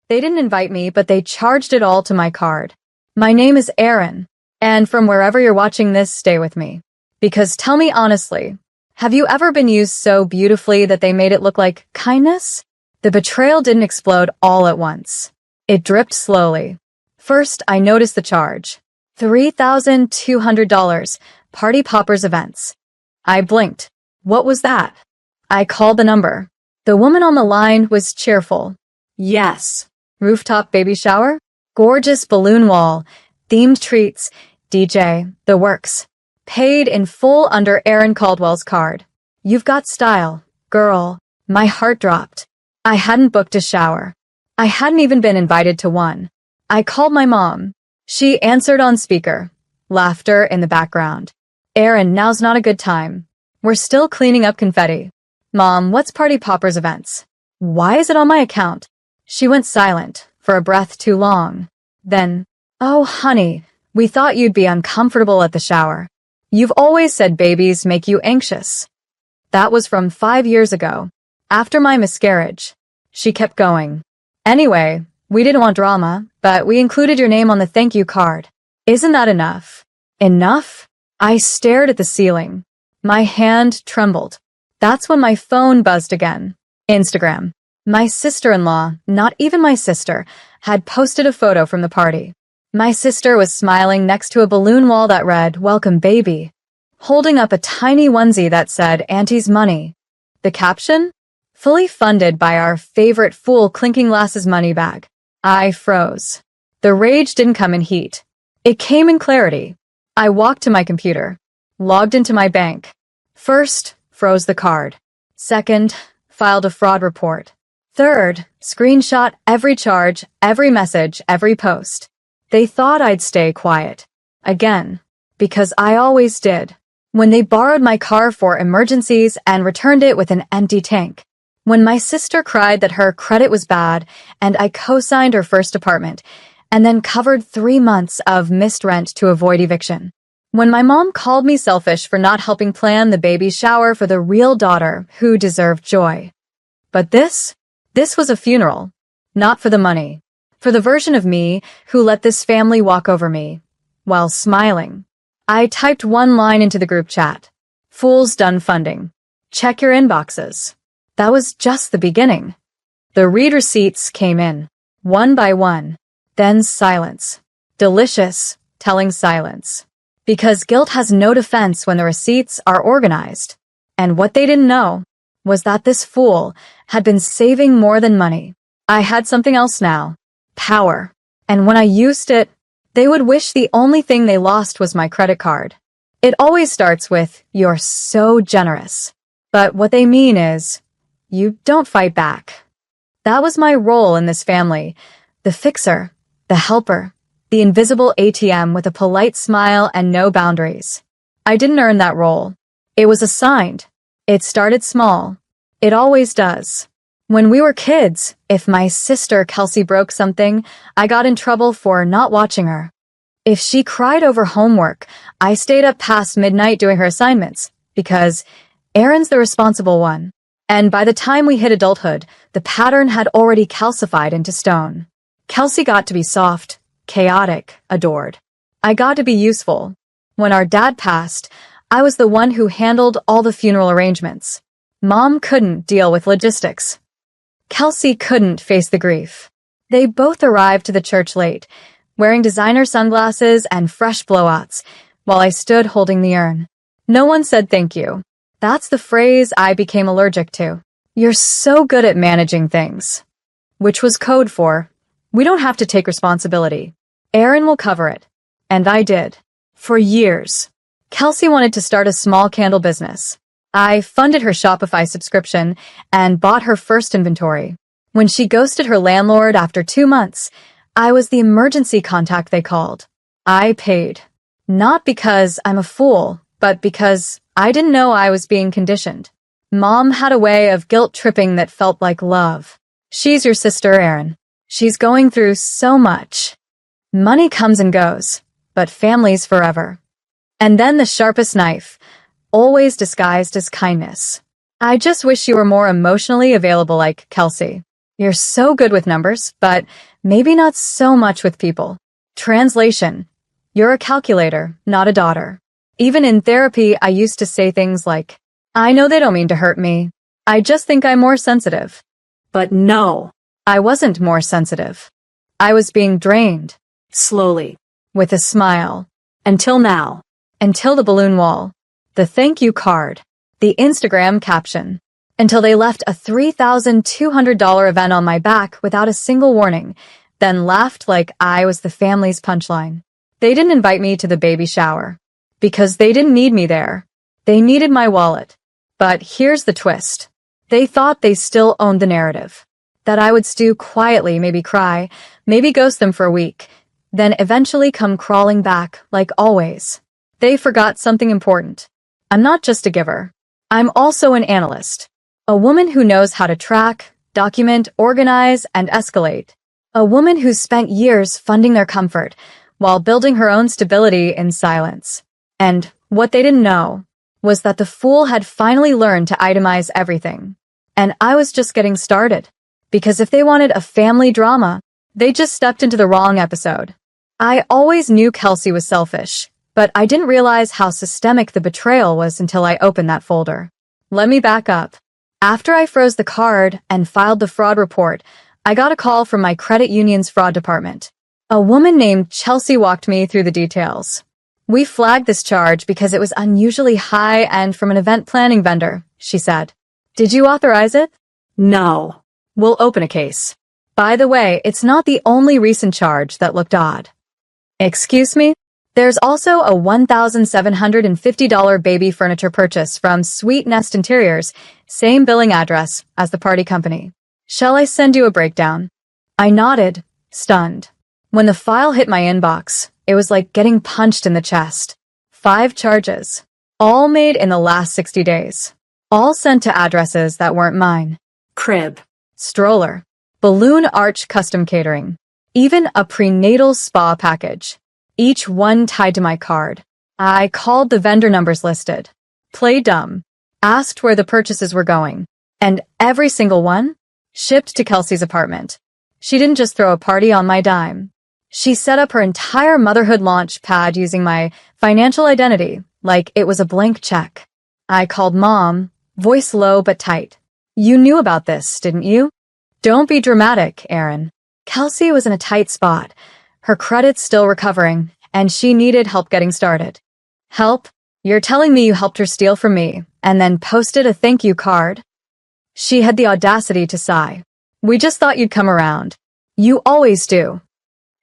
They didn't invite me, but they charged it all to my card. My name is Aaron, and from wherever you're watching this, stay with me. Because tell me honestly, have you ever been used so beautifully that they made it look like kindness? The betrayal didn't explode all at once. It dripped slowly. First, I noticed the charge. $3,200, Party Poppers events. I blinked. What was that? I called the number. The woman on the line was cheerful. Yes. Rooftop baby shower? Gorgeous balloon wall, themed treats, DJ, the works. Paid in full under Aaron Caldwell's card. You've got style, girl. My heart dropped. I hadn't booked a shower. I hadn't even been invited to one. I called my mom. She answered on speaker. Laughter in the background. Aaron, now's not a good time. We're still cleaning up confetti. Mom, what's Party Poppers events? Why is it on my account? She went silent, for a breath too long. Then, oh honey, we thought you'd be uncomfortable at the shower. You've always said babies make you anxious. That was from 5 years ago, after my miscarriage. She kept going. Anyway, we didn't want drama, but we included your name on the thank you card. Isn't that enough? Enough? I stared at the ceiling. My hand trembled. That's when my phone buzzed again. Instagram. My sister-in-law, not even my sister, had posted a photo from the party. My sister was smiling next to a balloon wall that read, "Welcome, baby," holding up a tiny onesie that said, "Auntie's money." The caption? Fully funded by our favorite fool clinking glasses money bag. I froze. The rage didn't come in heat. It came in clarity. I walked to my computer, logged into my bank. First, froze the card. Second, filed a fraud report. Third, screenshot every charge, every message, every post. They thought I'd stay quiet. Again, because I always did. When they borrowed my car for emergencies and returned it with an empty tank. When my sister cried that her credit was bad and I co-signed her first apartment and then covered 3 months of missed rent to avoid eviction. When my mom called me selfish for not helping plan the baby shower for the real daughter who deserved joy. But this was a funeral. Not for the money. For the version of me who let this family walk over me. While smiling. I typed one line into the group chat. Fools done funding. Check your inboxes. That was just the beginning. The read receipts came in. One by one. Then silence. Delicious, telling silence. Because guilt has no defense when the receipts are organized. And what they didn't know was that this fool had been saving more than money. I had something else now. Power. And when I used it, they would wish the only thing they lost was my credit card. It always starts with, "You're so generous." But what they mean is, "You don't fight back." That was my role in this family. The fixer, the helper, the invisible ATM with a polite smile and no boundaries. I didn't earn that role. It was assigned. It started small. It always does. When we were kids, if my sister Kelsey broke something, I got in trouble for not watching her. If she cried over homework, I stayed up past midnight doing her assignments, because Aaron's the responsible one. And by the time we hit adulthood, the pattern had already calcified into stone. Kelsey got to be soft, chaotic, adored. I got to be useful. When our dad passed, I was the one who handled all the funeral arrangements. Mom couldn't deal with logistics. Kelsey couldn't face the grief. They both arrived to the church late, wearing designer sunglasses and fresh blowouts, while I stood holding the urn. No one said thank you. That's the phrase I became allergic to. "You're so good at managing things." Which was code for, "We don't have to take responsibility. Aaron will cover it." And I did. For years. Kelsey wanted to start a small candle business. I funded her Shopify subscription and bought her first inventory. When she ghosted her landlord after 2 months, I was the emergency contact they called. I paid. Not because I'm a fool, but because I didn't know I was being conditioned. Mom had a way of guilt-tripping that felt like love. "She's your sister, Aaron. She's going through so much. Money comes and goes, but family's forever." And then the sharpest knife, always disguised as kindness. "I just wish you were more emotionally available like Kelsey." You're so good with numbers, but maybe not so much with people. Translation. You're a calculator, not a daughter. Even in therapy, I used to say things like, I know they don't mean to hurt me. I just think I'm more sensitive. But no, I wasn't more sensitive. I was being drained. Slowly. With a smile. Until now. Until the balloon wall. The thank you card. The Instagram caption. Until they left a $3,200 event on my back without a single warning, then laughed like I was the family's punchline. They didn't invite me to the baby shower. Because they didn't need me there. They needed my wallet. But here's the twist. They thought they still owned the narrative. That I would stew quietly, maybe cry, maybe ghost them for a week, then eventually come crawling back, like always. They forgot something important. I'm not just a giver. I'm also an analyst. A woman who knows how to track, document, organize, and escalate. A woman who's spent years funding their comfort while building her own stability in silence. And what they didn't know was that the fool had finally learned to itemize everything. And I was just getting started. Because if they wanted a family drama, they just stepped into the wrong episode. I always knew Kelsey was selfish, but I didn't realize how systemic the betrayal was until I opened that folder. Let me back up. After I froze the card and filed the fraud report, I got a call from my credit union's fraud department. A woman named Chelsea walked me through the details. We flagged this charge because it was unusually high and from an event planning vendor, she said. Did you authorize it? No. We'll open a case. By the way, it's not the only recent charge that looked odd. Excuse me? There's also a $1,750 baby furniture purchase from Sweet Nest Interiors, same billing address as the party company. Shall I send you a breakdown? I nodded, stunned. When the file hit my inbox, it was like getting punched in the chest. 5 charges. All made in the last 60 days. All sent to addresses that weren't mine. Crib. Stroller. Balloon arch custom catering. Even a prenatal spa package. Each one tied to my card. I called the vendor numbers listed. Played dumb. Asked where the purchases were going. And every single one? Shipped to Kelsey's apartment. She didn't just throw a party on my dime. She set up her entire motherhood launch pad using my financial identity, like it was a blank check. I called Mom, voice low but tight. You knew about this, didn't you? Don't be dramatic, Aaron. Kelsey was in a tight spot. Her credit's still recovering, and she needed help getting started. Help? You're telling me you helped her steal from me, and then posted a thank you card? She had the audacity to sigh. We just thought you'd come around. You always do.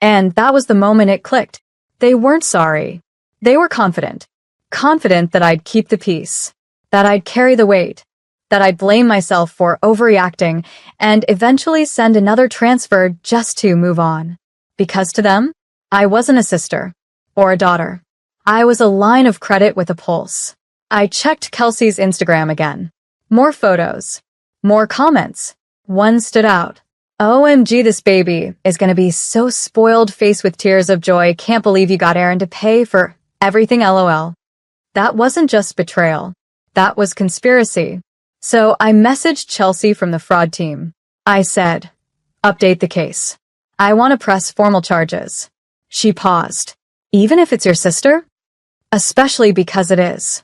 And that was the moment it clicked. They weren't sorry. They were confident. Confident that I'd keep the peace. That I'd carry the weight. That I'd blame myself for overreacting and eventually send another transfer just to move on. Because to them, I wasn't a sister or a daughter. I was a line of credit with a pulse. I checked Kelsey's Instagram again. More photos. More comments. One stood out. OMG, this baby is gonna be so spoiled, faced with tears of joy. Can't believe you got Aaron to pay for everything, LOL. That wasn't just betrayal. That was conspiracy. So I messaged Chelsea from the fraud team. I said, update the case. I want to press formal charges. She paused. Even if it's your sister? Especially because it is.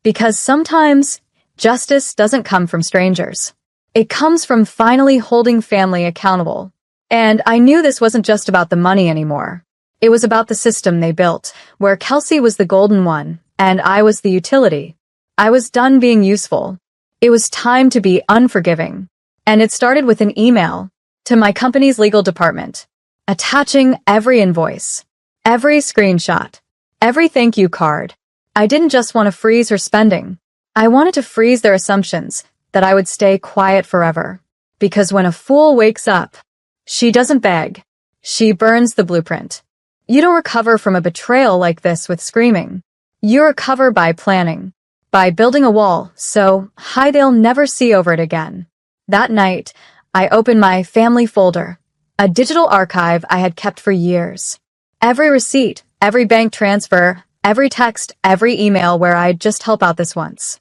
Because sometimes justice doesn't come from strangers. It comes from finally holding family accountable. And I knew this wasn't just about the money anymore. It was about the system they built, where Kelsey was the golden one, and I was the utility. I was done being useful. It was time to be unforgiving. And it started with an email to my company's legal department, attaching every invoice, every screenshot, every thank you card. I didn't just want to freeze her spending. I wanted to freeze their assumptions that I would stay quiet forever. Because when a fool wakes up, she doesn't beg. She burns the blueprint. You don't recover from a betrayal like this with screaming. You recover by planning. By building a wall so high they'll never see over it again. That night, I opened my family folder, a digital archive I had kept for years. Every receipt, every bank transfer, every text, every email where I'd just help out this once.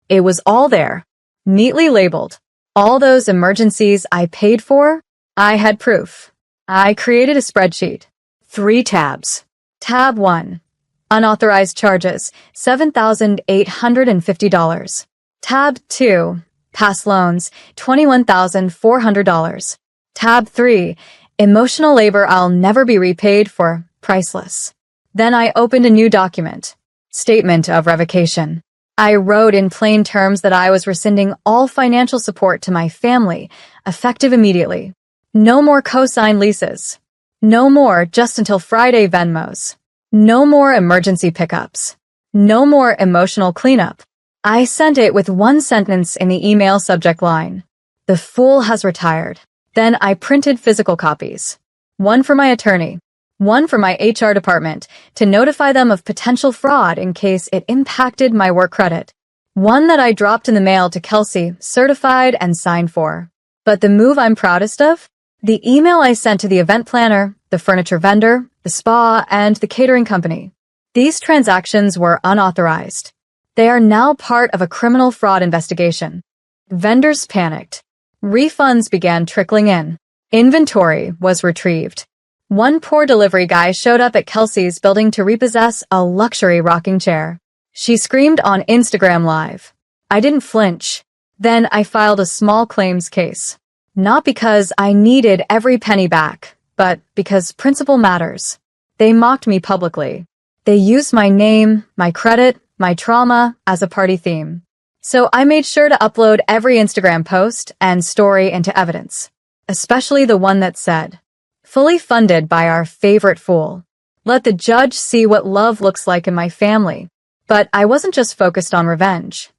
It was all there, neatly labeled, All those emergencies I paid for? I had proof. I created a spreadsheet. 3 tabs. Tab 1. Unauthorized charges, $7,850. Tab 2. Past loans, $21,400. Tab 3. Emotional labor I'll never be repaid for, priceless. Then I opened a new document. Statement of revocation. I wrote in plain terms that I was rescinding all financial support to my family, effective immediately. No more co-signed leases. No more just until Friday Venmos. No more emergency pickups. No more emotional cleanup. I sent it with one sentence in the email subject line. The fool has retired. Then I printed physical copies. One for my attorney. One for my HR department to notify them of potential fraud in case it impacted my work credit. One that I dropped in the mail to Kelsey, certified and signed for. But the move I'm proudest of? The email I sent to the event planner, the furniture vendor, the spa, and the catering company. These transactions were unauthorized. They are now part of a criminal fraud investigation. Vendors panicked. Refunds began trickling in. Inventory was retrieved. One poor delivery guy showed up at Kelsey's building to repossess a luxury rocking chair. She screamed on Instagram Live. I didn't flinch. Then I filed a small claims case. Not because I needed every penny back, but because principle matters. They mocked me publicly. They used my name, my credit, my trauma as a party theme. So I made sure to upload every Instagram post and story into evidence, especially the one that said, fully funded by our favorite fool. Let the judge see what love looks like in my family. But I wasn't just focused on revenge.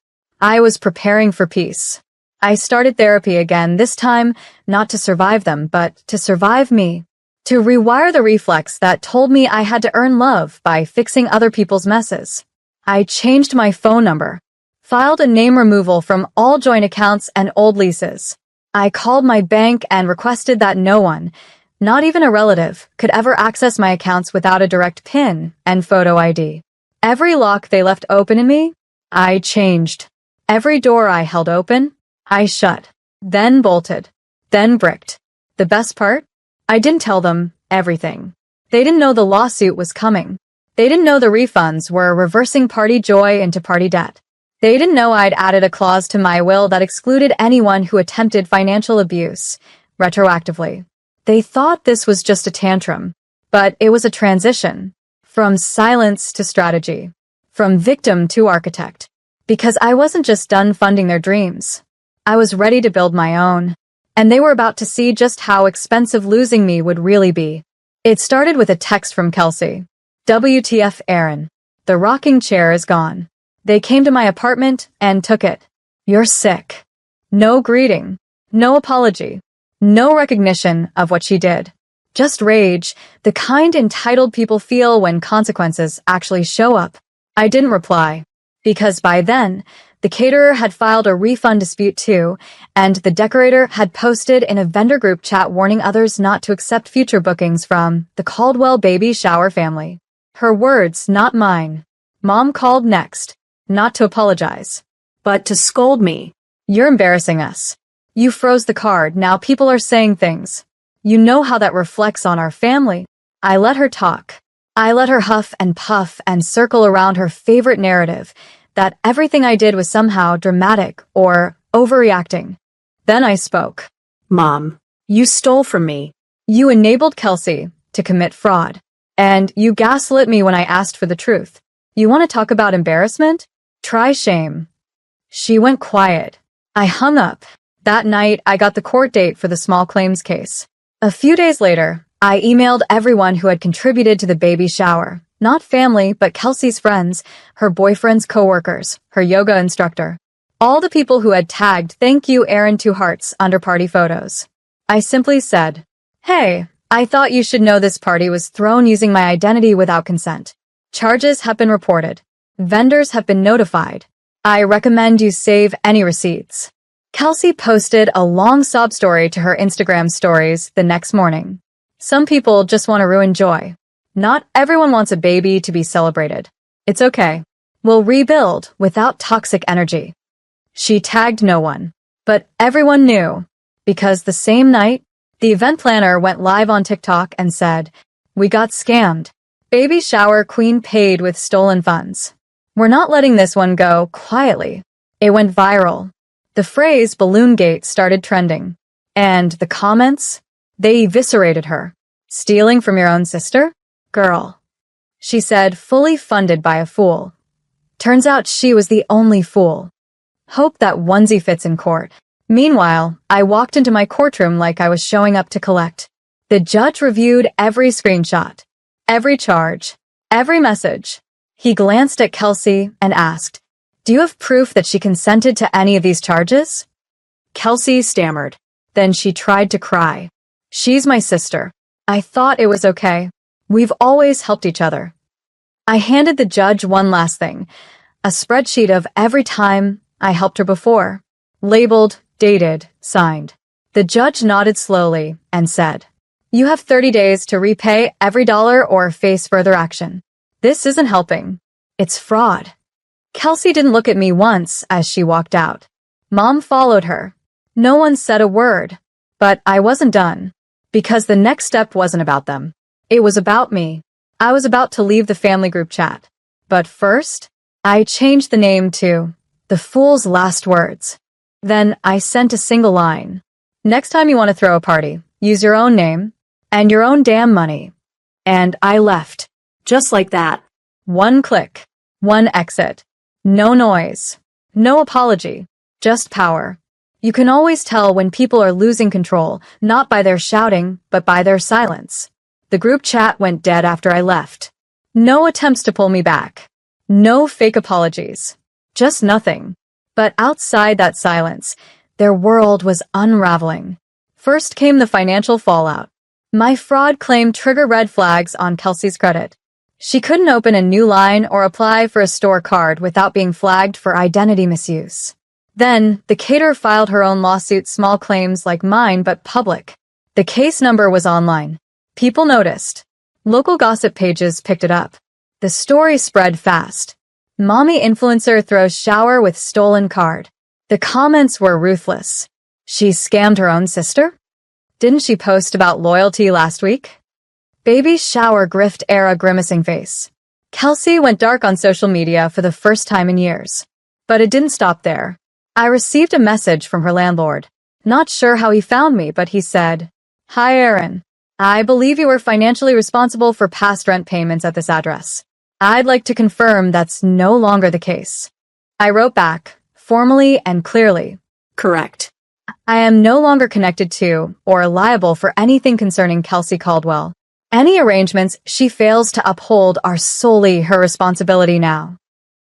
I was preparing for peace. I started therapy again, this time not to survive them, but to survive me. To rewire the reflex that told me I had to earn love by fixing other people's messes. I changed my phone number, filed a name removal from all joint accounts and old leases. I called my bank and requested that no one, not even a relative, could ever access my accounts without a direct PIN and photo ID. Every lock they left open in me, I changed. Every door I held open, I shut, then bolted, then bricked. The best part? I didn't tell them everything. They didn't know the lawsuit was coming. They didn't know the refunds were reversing party joy into party debt. They didn't know I'd added a clause to my will that excluded anyone who attempted financial abuse, retroactively. They thought this was just a tantrum, but it was a transition. From silence to strategy. From victim to architect. Because I wasn't just done funding their dreams. I was ready to build my own. And they were about to see just how expensive losing me would really be. It started with a text from Kelsey. WTF, Aaron. The rocking chair is gone. They came to my apartment and took it. You're sick. No greeting. No apology. No recognition of what she did. Just rage, the kind entitled people feel when consequences actually show up. I didn't reply. Because by then, the caterer had filed a refund dispute too, and the decorator had posted in a vendor group chat warning others not to accept future bookings from the Caldwell baby shower family. Her words, not mine. Mom called next, not to apologize, but to scold me. You're embarrassing us. You froze the card, now people are saying things. You know how that reflects on our family. I let her talk. I let her huff and puff and circle around her favorite narrative, that everything I did was somehow dramatic or overreacting. Then I spoke. Mom, you stole from me. You enabled Kelsey to commit fraud. And you gaslit me when I asked for the truth. You want to talk about embarrassment? Try shame. She went quiet. I hung up. That night, I got the court date for the small claims case. A few days later, I emailed everyone who had contributed to the baby shower. Not family, but Kelsey's friends, her boyfriend's coworkers, her yoga instructor. All the people who had tagged "Thank you, Aaron" 2 hearts under party photos. I simply said, hey, I thought you should know this party was thrown using my identity without consent. Charges have been reported. Vendors have been notified. I recommend you save any receipts. Kelsey posted a long sob story to her Instagram stories the next morning. Some people just want to ruin joy. Not everyone wants a baby to be celebrated. It's okay. We'll rebuild without toxic energy. She tagged no one. But everyone knew, because the same night, the event planner went live on TikTok and said, "We got scammed. Baby shower queen paid with stolen funds." We're not letting this one go quietly. It went viral. The phrase Balloongate started trending. And the comments? They eviscerated her. "Stealing from your own sister? Girl," she said, fully funded by a fool. Turns out she was the only fool. Hope that onesie fits in court. Meanwhile, I walked into my courtroom like I was showing up to collect. The judge reviewed every screenshot, every charge, every message. He glanced at Kelsey and asked, "Do you have proof that she consented to any of these charges?" Kelsey stammered. Then she tried to cry. "She's my sister. I thought it was okay. We've always helped each other." I handed the judge one last thing, a spreadsheet of every time I helped her before, labeled, dated, signed. The judge nodded slowly and said, "You have 30 days to repay every dollar or face further action. This isn't helping. It's fraud." Kelsey didn't look at me once as she walked out. Mom followed her. No one said a word. But I wasn't done. Because the next step wasn't about them. It was about me. I was about to leave the family group chat. But first, I changed the name to "The Fool's Last Words." Then I sent a single line. "Next time you want to throw a party, use your own name and your own damn money." And I left. Just like that. One click. One exit. No noise. No apology. Just power. You can always tell when people are losing control, not by their shouting, but by their silence. The group chat went dead after I left. No attempts to pull me back. No fake apologies. Just nothing. But outside that silence, their world was unraveling. First came the financial fallout. My fraud claim triggered red flags on Kelsey's credit. She couldn't open a new line or apply for a store card without being flagged for identity misuse. Then, the caterer filed her own lawsuit, small claims like mine but public. The case number was online. People noticed. Local gossip pages picked it up. The story spread fast. "Mommy influencer throws shower with stolen card." The comments were ruthless. "She scammed her own sister? Didn't she post about loyalty last week?" Baby shower grift era grimacing face. Kelsey went dark on social media for the first time in years. But it didn't stop there. I received a message from her landlord. Not sure how he found me, but he said, "Hi Aaron. I believe you were financially responsible for past rent payments at this address. I'd like to confirm that's no longer the case." I wrote back, formally and clearly, "Correct. I am no longer connected to or liable for anything concerning Kelsey Caldwell. Any arrangements she fails to uphold are solely her responsibility now."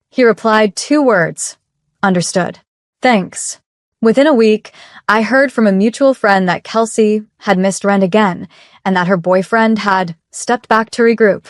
He replied 2 words, "Understood. Thanks." Within a week, I heard from a mutual friend that Kelsey had missed rent again and that her boyfriend had stepped back to regroup.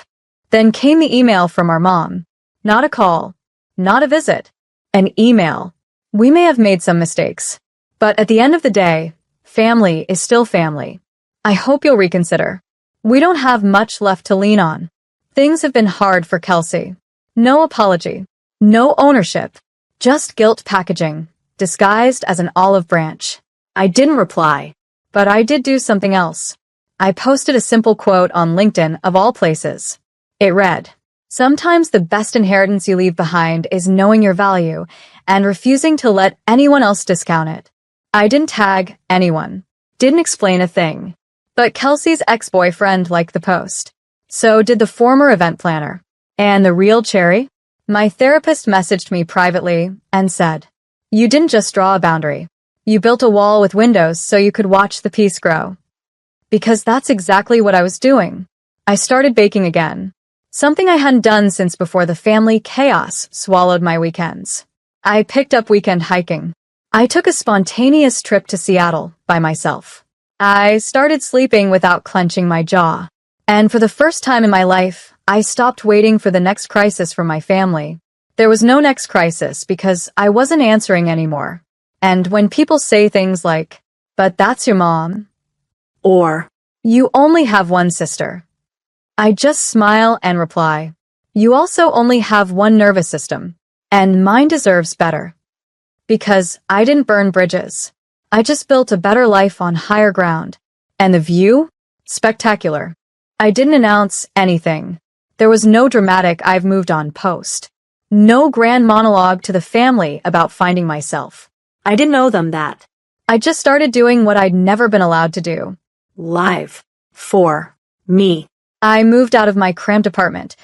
Then came the email from our mom. Not a call, not a visit, an email. "We may have made some mistakes, but at the end of the day, family is still family. I hope you'll reconsider. We don't have much left to lean on." Things have been hard for Kelsey. No apology, no ownership, just guilt packaging, disguised as an olive branch. I didn't reply, but I did do something else. I posted a simple quote on LinkedIn of all places. It read, "Sometimes the best inheritance you leave behind is knowing your value and refusing to let anyone else discount it." I didn't tag anyone, didn't explain a thing. But Kelsey's ex-boyfriend liked the post. So did the former event planner. And the real cherry? My therapist messaged me privately and said, "You didn't just draw a boundary. You built a wall with windows so you could watch the peace grow." Because that's exactly what I was doing. I started baking again. Something I hadn't done since before the family chaos swallowed my weekends. I picked up weekend hiking. I took a spontaneous trip to Seattle by myself. I started sleeping without clenching my jaw. And for the first time in my life, I stopped waiting for the next crisis from my family. There was no next crisis because I wasn't answering anymore. And when people say things like, "But that's your mom," or "You only have one sister," I just smile and reply, "You also only have one nervous system, and mine deserves better." Because I didn't burn bridges. I just built a better life on higher ground. And the view? Spectacular. I didn't announce anything. There was no dramatic "I've moved on" post. No grand monologue to the family about finding myself. I didn't owe them that. I just started doing what I'd never been allowed to do. Live. For me. I moved out of my cramped apartment,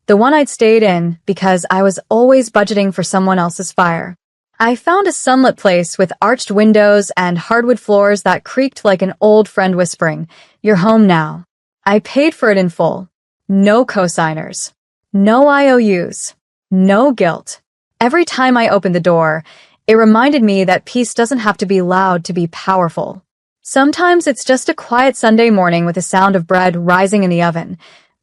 the one I'd stayed in because I was always budgeting for someone else's fire. I found a sunlit place with arched windows and hardwood floors that creaked like an old friend whispering, "You're home now." I paid for it in full. No cosigners. No IOUs. No guilt. Every time I opened the door, it reminded me that peace doesn't have to be loud to be powerful. Sometimes it's just a quiet Sunday morning with the sound of bread rising in the oven,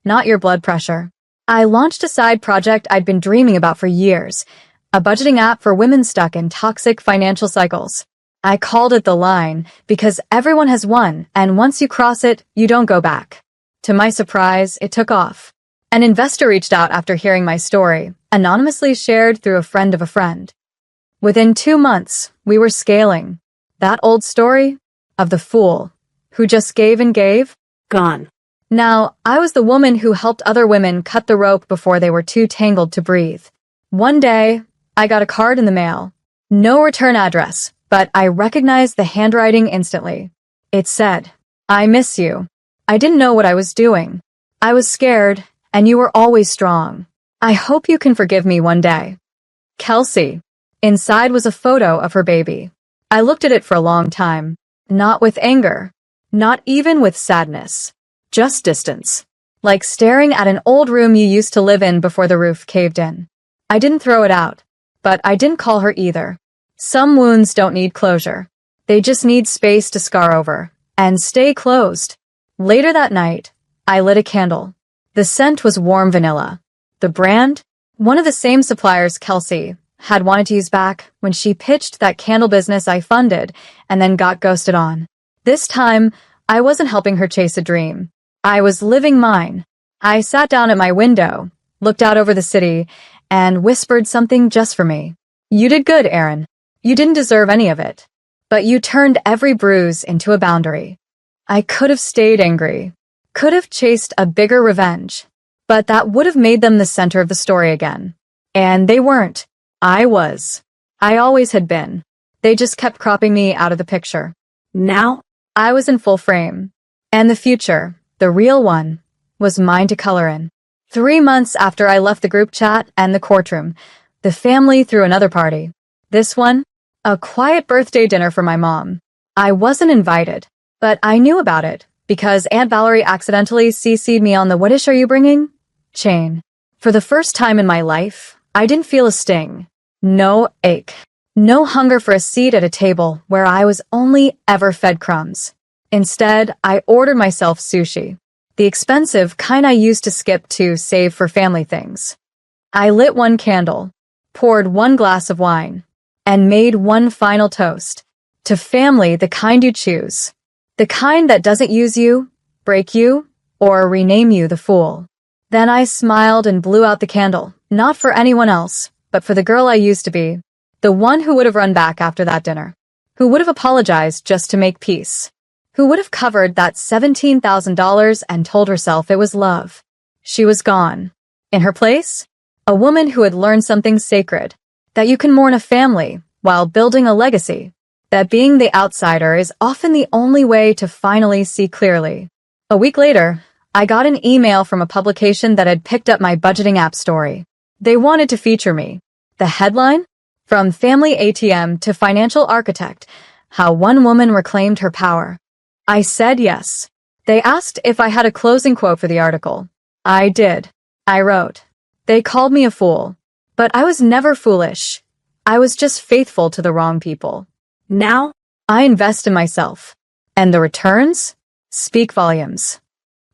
not your blood pressure. I launched a side project I'd been dreaming about for years, a budgeting app for women stuck in toxic financial cycles. I called it The Line because everyone has one, and once you cross it, you don't go back. To my surprise, it took off. An investor reached out after hearing my story, anonymously shared through a friend of a friend. Within 2 months, we were scaling. That old story of the fool who just gave and gave, gone. Now, I was the woman who helped other women cut the rope before they were too tangled to breathe. One day, I got a card in the mail. No return address, but I recognized the handwriting instantly. It said, "I miss you. I didn't know what I was doing. I was scared, and you were always strong. I hope you can forgive me one day." Kelsey. Inside was a photo of her baby. I looked at it for a long time. Not with anger. Not even with sadness. Just distance. Like staring at an old room you used to live in before the roof caved in. I didn't throw it out, but I didn't call her either. Some wounds don't need closure. They just need space to scar over and stay closed. Later that night, I lit a candle. The scent was warm vanilla. The brand? One of the same suppliers Kelsey had wanted to use back when she pitched that candle business I funded and then got ghosted on. This time, I wasn't helping her chase a dream. I was living mine. I sat down at my window, looked out over the city, and whispered something just for me. "You did good, Aaron. You didn't deserve any of it. But you turned every bruise into a boundary." I could have stayed angry, could have chased a bigger revenge, but that would have made them the center of the story again. And they weren't. I was. I always had been. They just kept cropping me out of the picture. Now, I was in full frame. And the future, the real one, was mine to color in. 3 months after I left the group chat and the courtroom, the family threw another party. This one, a quiet birthday dinner for my mom. I wasn't invited, but I knew about it because Aunt Valerie accidentally CC'd me on the "What dish are you bringing?" chain. For the first time in my life, I didn't feel a sting. No ache. No hunger for a seat at a table where I was only ever fed crumbs. Instead, I ordered myself sushi, the expensive kind I used to skip to save for family things. I lit one candle, poured one glass of wine, and made one final toast. To family, the kind you choose. The kind that doesn't use you, break you, or rename you the fool. Then I smiled and blew out the candle, not for anyone else, but for the girl I used to be. The one who would have run back after that dinner. Who would have apologized just to make peace. Who would have covered that $17,000 and told herself it was love. She was gone. In her place, a woman who had learned something sacred. That you can mourn a family while building a legacy. That being the outsider is often the only way to finally see clearly. A week later, I got an email from a publication that had picked up my budgeting app story. They wanted to feature me. The headline? From Family ATM to Financial Architect, How One Woman Reclaimed Her Power. I said yes. They asked if I had a closing quote for the article. I did. I wrote. They called me a fool. But I was never foolish. I was just faithful to the wrong people. Now, I invest in myself. And the returns? Speak volumes.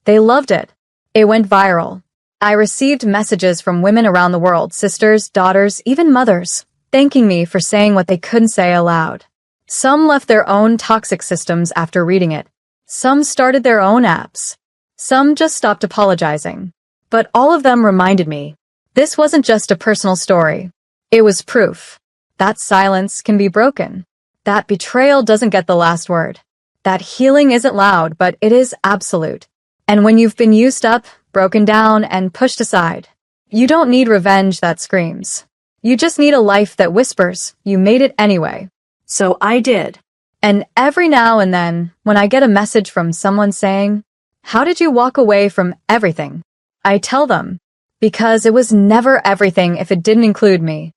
They loved it. It went viral. I received messages from women around the world, sisters, daughters, even mothers, thanking me for saying what they couldn't say aloud. Some left their own toxic systems after reading it. Some started their own apps. Some just stopped apologizing. But all of them reminded me, this wasn't just a personal story. It was proof that silence can be broken. That betrayal doesn't get the last word. That healing isn't loud, but it is absolute. And when you've been used up, broken down, and pushed aside, you don't need revenge that screams. You just need a life that whispers, you made it anyway. So I did. And every now and then, when I get a message from someone saying, "How did you walk away from everything?" I tell them, because it was never everything if it didn't include me.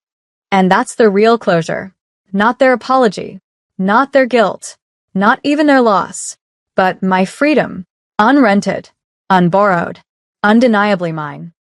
And that's the real closure. Not their apology, not their guilt, not even their loss, but my freedom, unrented, unborrowed, undeniably mine.